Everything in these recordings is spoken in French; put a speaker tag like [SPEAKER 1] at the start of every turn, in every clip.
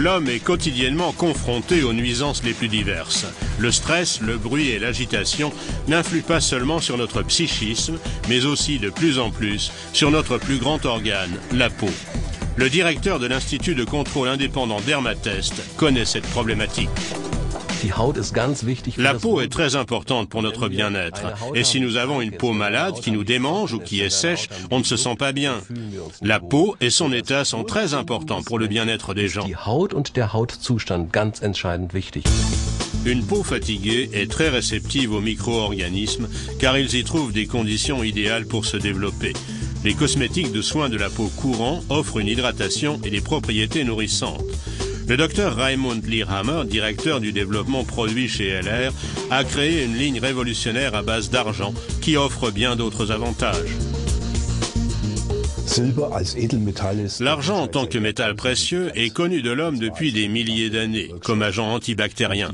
[SPEAKER 1] L'homme est quotidiennement confronté aux nuisances les plus diverses. Le stress, le bruit et l'agitation n'influent pas seulement sur notre psychisme, mais aussi de plus en plus sur notre plus grand organe, la peau. Le directeur de l'Institut de contrôle indépendant Dermatest connaît cette problématique. La peau est très importante pour notre bien-être. Et si nous avons une peau malade qui nous démange ou qui est sèche, on ne se sent pas bien. La peau et son état sont très importants pour le bien-être des gens. Une peau fatiguée est très réceptive aux micro-organismes car ils y trouvent des conditions idéales pour se développer. Les cosmétiques de soins de la peau courants offrent une hydratation et des propriétés nourrissantes. Le docteur Raimund Lehrhammer, directeur du développement produit chez LR, a créé une ligne révolutionnaire à base d'argent qui offre bien d'autres avantages. L'argent en tant que métal précieux est connu de l'homme depuis des milliers d'années, comme agent antibactérien.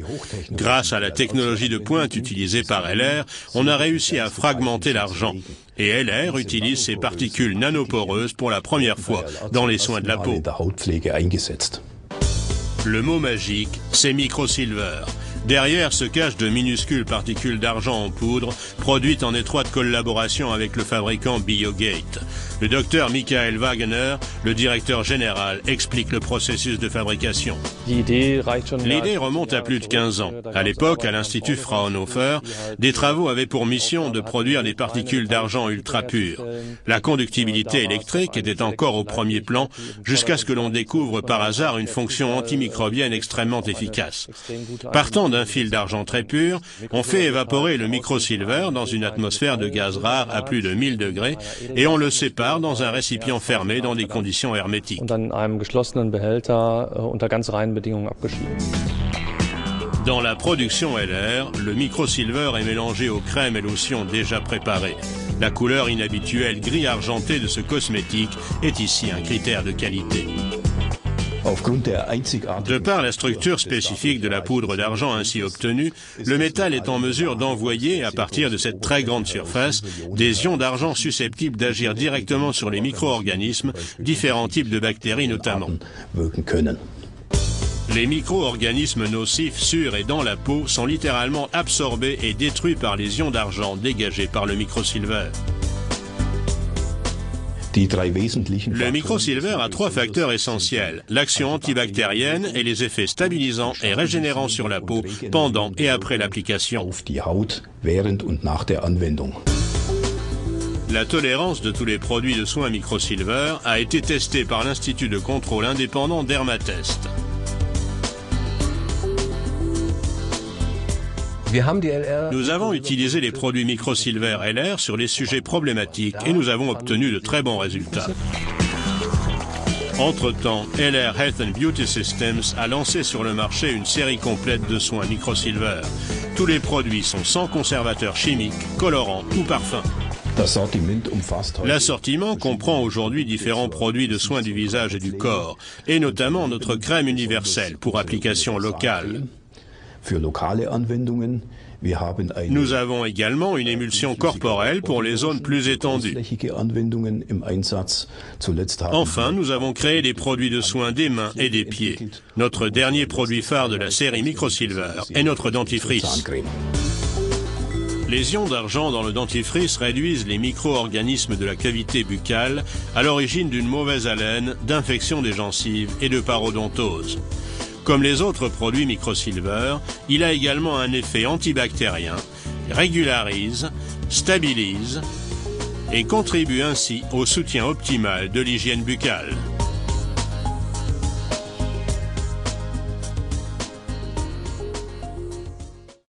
[SPEAKER 1] Grâce à la technologie de pointe utilisée par LR, on a réussi à fragmenter l'argent. Et LR utilise ces particules nanoporeuses pour la première fois dans les soins de la peau. Le mot magique, c'est microsilver. Derrière se cachent de minuscules particules d'argent en poudre, produites en étroite collaboration avec le fabricant Biogate. Le docteur Michael Wagner, le directeur général, explique le processus de fabrication. L'idée remonte à plus de 15 ans. À l'époque, à l'Institut Fraunhofer, des travaux avaient pour mission de produire des particules d'argent ultra pures. La conductibilité électrique était encore au premier plan, jusqu'à ce que l'on découvre par hasard une fonction antimicrobienne extrêmement efficace. Partant d'un fil d'argent très pur, on fait évaporer le microsilver dans une atmosphère de gaz rare à plus de 1000 degrés et on le sépare dans un récipient fermé dans des conditions hermétiques. Dans la production LR, le microsilver est mélangé aux crèmes et lotions déjà préparées. La couleur inhabituelle gris argenté de ce cosmétique est ici un critère de qualité. De par la structure spécifique de la poudre d'argent ainsi obtenue, le métal est en mesure d'envoyer, à partir de cette très grande surface, des ions d'argent susceptibles d'agir directement sur les micro-organismes, différents types de bactéries notamment. Les micro-organismes nocifs sur et dans la peau sont littéralement absorbés et détruits par les ions d'argent dégagés par le microsilver. Le microsilver a 3 facteurs essentiels, l'action antibactérienne et les effets stabilisants et régénérants sur la peau pendant et après l'application. La tolérance de tous les produits de soins microsilver a été testée par l'Institut de contrôle indépendant Dermatest. Nous avons utilisé les produits microsilver LR sur les sujets problématiques et nous avons obtenu de très bons résultats. Entre-temps, LR Health and Beauty Systems a lancé sur le marché une série complète de soins microsilver. Tous les produits sont sans conservateurs chimiques, colorants ou parfums. L'assortiment comprend aujourd'hui différents produits de soins du visage et du corps, et notamment notre crème universelle pour application locale. Nous avons également une émulsion corporelle pour les zones plus étendues. Enfin, nous avons créé des produits de soins des mains et des pieds. Notre dernier produit phare de la série microsilver est notre dentifrice. Les ions d'argent dans le dentifrice réduisent les micro-organismes de la cavité buccale à l'origine d'une mauvaise haleine, d'infection des gencives et de parodontose. Comme les autres produits microsilver, il a également un effet antibactérien, régularise, stabilise et contribue ainsi au soutien optimal de l'hygiène buccale.